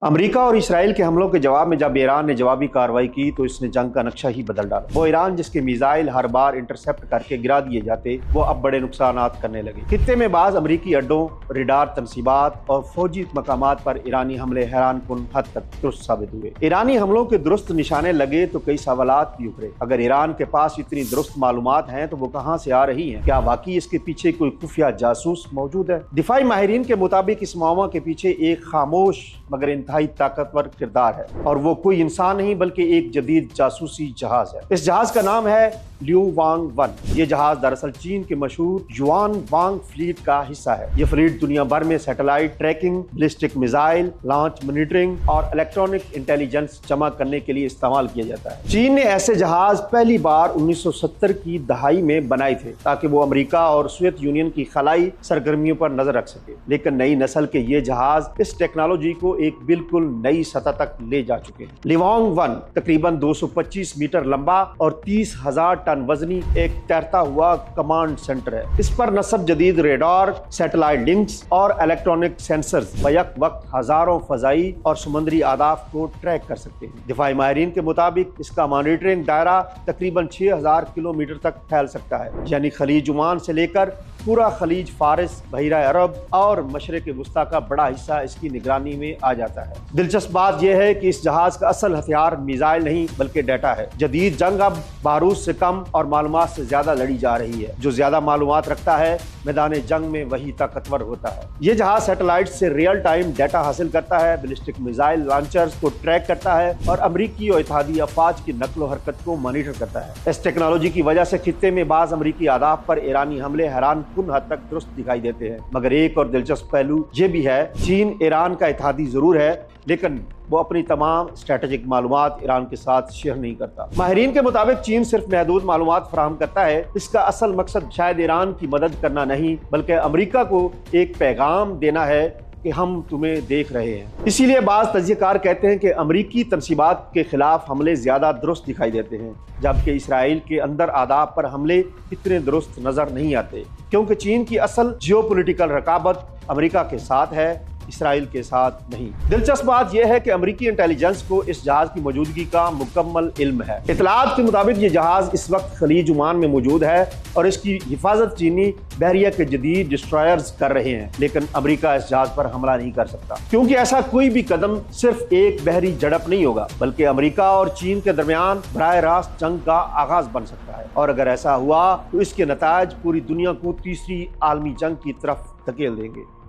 America और Israel के हमलों के जवाब में जब ईरान ने जवाबी कार्रवाई की तो इसने जंग का नक्शा ही बदल डाला। वो ईरान जिसके मिसाइल हर बार इंटरसेप्ट करके गिरा दिए जाते, वो अब बड़े नुकसानात करने लगे। खित्ते में बाज अमरीकी अड्डों, रेडार तनसीबात और फौजी मकामात पर ईरानी हमले हैरानकुन हद तक दुरुस्त साबित हुए। ईरानी हमलों के दुरुस्त निशाने लगे तो कई सवालात भी उभरे। अगर ईरान के पास इतनी दुरुस्त मालूमात हैं तो वो कहाँ से आ रही हैं? क्या वाकई इसके पीछे कोई खुफिया जासूस मौजूद है? दिफाई माहिरीन के मुताबिक इस मामला के पीछे एक खामोश मगर इंतहाई ताकतवर किरदार है, और वो कोई इंसान नहीं बल्कि एक जदीद जासूसी जहाज है। इस जहाज का नाम है लियू वांग 1। ये जहाज दरअसल चीन के मशहूर युआन वांग फ्लीट का हिस्सा है। ये फ्लीट दुनिया भर में satellite trekking, ballistic missile launch, monitoring और इलेक्ट्रॉनिक इंटेलिजेंस जमा करने के लिए इस्तेमाल किया जाता है। चीन ने ऐसे जहाज पहली बार 1970 की दहाई में बनाए थे ताकि वो अमेरिका और सोवियत यूनियन की खलाई सरगर्मियों पर नजर रख सके, लेकिन नई नस्ल के ये जहाज इस टेक्नोलॉजी को एक बिल्कुल नई सतह तक ले जा चुके हैं। लिवांग 1 तकरीबन 225 मीटर लंबा और 30,000 टन वजनी एक तैरता हुआ कमांड सेंटर है। इस पर नस्ब जदीद रेडार, सैटेलाइट लिंक्स और इलेक्ट्रॉनिक सेंसर्स बैक वक्त हजारों फजाई और समुद्री आदाफ को ट्रैक कर सकते हैं। दिफाई माहिरीन के मुताबिक इसका मॉनिटरिंग दायरा तकरीबन 6,000 किलोमीटर तक फैल सकता है, यानी खलीज ओमान से लेकर पूरा खलीज फारिस, बहिरा अरब और मशरिक वुस्ता का बड़ा हिस्सा इसकी निगरानी में आ जाता है। दिलचस्प बात यह है कि इस जहाज का असल हथियार मिसाइल नहीं बल्कि डाटा है। जदीद जंग अब बारूद से कम और मालूमात से ज्यादा लड़ी जा रही है। जो ज्यादा मालूमात रखता है मैदान जंग में वही ताकतवर होता है। ये जहाज सैटेलाइट से रियल टाइम डाटा हासिल करता है, बैलिस्टिक मिसाइल लॉन्चर्स को ट्रैक करता है और अमरीकी और इत्तेहादी अफवाज की नकलो हरकत को मॉनिटर करता है। इस टेक्नोलॉजी की वजह से खित्ते में बाज अमरीकी आदाफ पर ईरानी हमले हैरानकुन हद तक दुरुस्त दिखाई देते हैं। मगर एक और दिलचस्प पहलू ये भी है, चीन ईरान का इत्तेहादी जरूर है लेकिन वो अपनी तमाम स्ट्रेटेजिक मालूमात ईरान के साथ शेयर नहीं करता। माहिरीन के मुताबिक चीन सिर्फ महदूद मालूमात फराहम करता है। इसका असल मकसद शायद ईरान की मदद करना नहीं बल्कि अमेरिका को एक पैगाम देना है कि हम तुम्हें देख रहे हैं। इसीलिए बाज़ तज्ज़ियाकार कहते हैं कि अमरीकी तनसीबात के खिलाफ हमले ज्यादा दुरुस्त दिखाई देते हैं, जबकि इसराइल के अंदर आदाब पर हमले इतने दुरुस्त नजर नहीं आते, क्योंकि चीन की असल जियोपॉलिटिकल रकाबत अमेरिका के साथ है, इसराइल के साथ नहीं। दिलचस्प बात यह है कि अमेरिकी इंटेलिजेंस को इस जहाज की मौजूदगी का मुकम्मल इल्म है। इतलात के मुताबिक ये जहाज इस वक्त खलीज ओमान में मौजूद है और इसकी हिफाजत चीनी बहरिया के जदीद डिस्ट्रॉयर्स कर रहे हैं, लेकिन अमेरिका इस जहाज पर हमला नहीं कर सकता, क्योंकि ऐसा कोई भी कदम सिर्फ एक बहरी झड़प नहीं होगा बल्कि अमेरिका और चीन के दरमियान बराह रास्त जंग का आगाज बन सकता है। और अगर ऐसा हुआ तो इसके नताज पूरी दुनिया को तीसरी आलमी जंग की तरफ धकेल देंगे।